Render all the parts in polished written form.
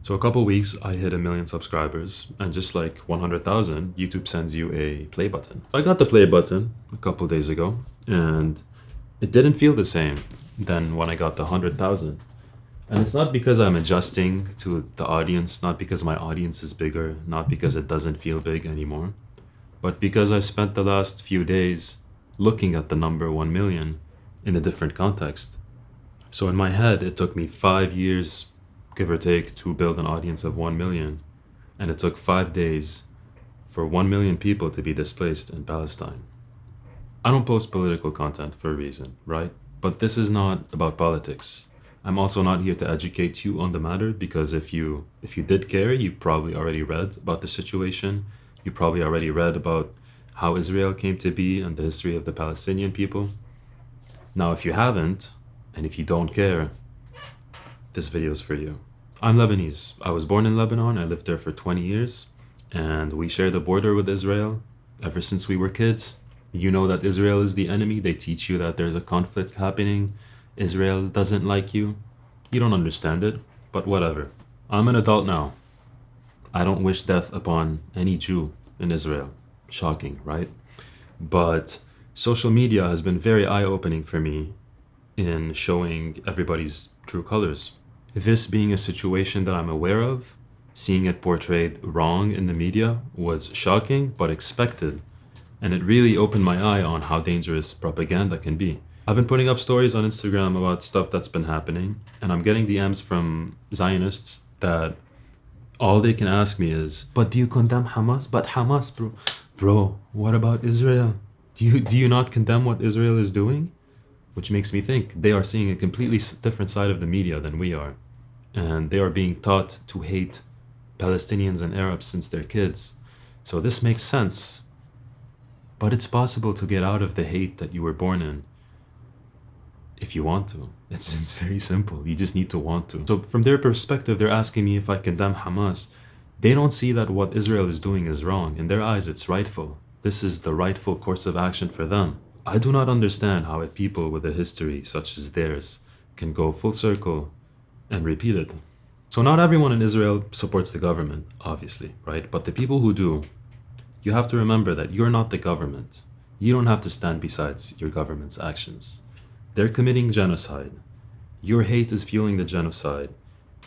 So a couple weeks, I hit 1 million subscribers, and just like 100,000, YouTube sends you a play button. I got the play button a couple days ago, and it didn't feel the same than when I got the 100,000. And it's not because I'm adjusting to the audience, not because my audience is bigger, not because it doesn't feel big anymore, but because I spent the last few days looking at the number 1 million in a different context. So in my head, it took me 5 years, give or take, to build an audience of 1 million. And it took 5 days for 1 million people to be displaced in Palestine. I don't post political content for a reason, right? But this is not about politics. I'm also not here to educate you on the matter, because if you did care, you probably already read about the situation. You probably already read about how Israel came to be and the history of the Palestinian people. Now, if you haven't, and if you don't care, this video is for you. I'm Lebanese. I was born in Lebanon. I lived there for 20 years, and we share the border with Israel ever since we were kids. You know that Israel is the enemy. They teach you that there's a conflict happening. Israel doesn't like you. You don't understand it, but whatever. I'm an adult now. I don't wish death upon any Jew in Israel. Shocking, right? But social media has been very eye-opening for me in showing everybody's true colors. This being a situation that I'm aware of, seeing it portrayed wrong in the media was shocking but expected. And it really opened my eye on how dangerous propaganda can be. I've been putting up stories on Instagram about stuff that's been happening, and I'm getting DMs from Zionists that all they can ask me is, but do you condemn Hamas? But Hamas, bro, what about Israel? Do you not condemn what Israel is doing? Which makes me think they are seeing a completely different side of the media than we are. And they are being taught to hate Palestinians and Arabs since they're kids. So this makes sense. But it's possible to get out of the hate that you were born in if you want to. It's very simple. You just need to want to. So from their perspective, they're asking me if I condemn Hamas. They don't see that what Israel is doing is wrong. In their eyes, it's rightful. This is the rightful course of action for them. I do not understand how a people with a history such as theirs can go full circle and repeat it. So not everyone in Israel supports the government, obviously, right? But the people who do, you have to remember that you're not the government. You don't have to stand beside your government's actions. They're committing genocide. Your hate is fueling the genocide.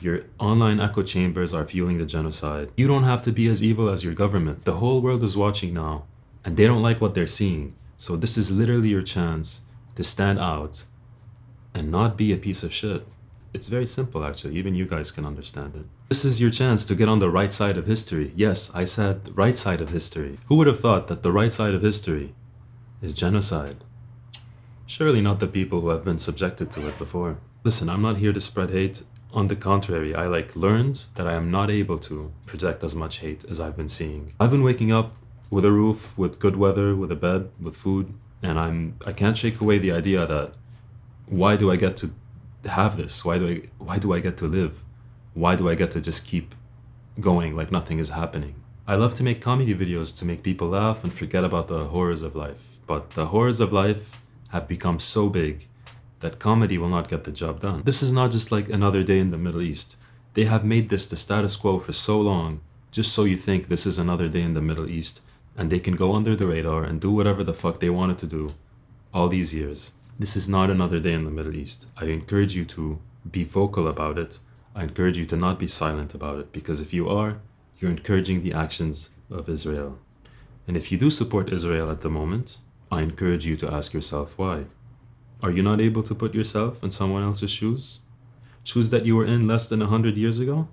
Your online echo chambers are fueling the genocide. You don't have to be as evil as your government. The whole world is watching now, and they don't like what they're seeing. So this is literally your chance to stand out and not be a piece of shit. It's very simple, actually. Even you guys can understand it. This is your chance to get on the right side of history. Yes, I said right side of history. Who would have thought that the right side of history is genocide? Surely not the people who have been subjected to it before. Listen, I'm not here to spread hate. On the contrary, I learned that I am not able to project as much hate as I've been seeing. I've been waking up with a roof, with good weather, with a bed, with food, and I can't shake away the idea that why do I get to have this? Why do I get to live? Why do I get to just keep going like nothing is happening? I love to make comedy videos to make people laugh and forget about the horrors of life. But the horrors of life have become so big that comedy will not get the job done. This is not just like another day in the Middle East. They have made this the status quo for so long, just so you think this is another day in the Middle East, and they can go under the radar and do whatever the fuck they wanted to do all these years. This is not another day in the Middle East. I encourage you to be vocal about it. I encourage you to not be silent about it, because if you are, you're encouraging the actions of Israel. And if you do support Israel at the moment, I encourage you to ask yourself why. Are you not able to put yourself in someone else's shoes? Shoes that you were in less than 100 years ago?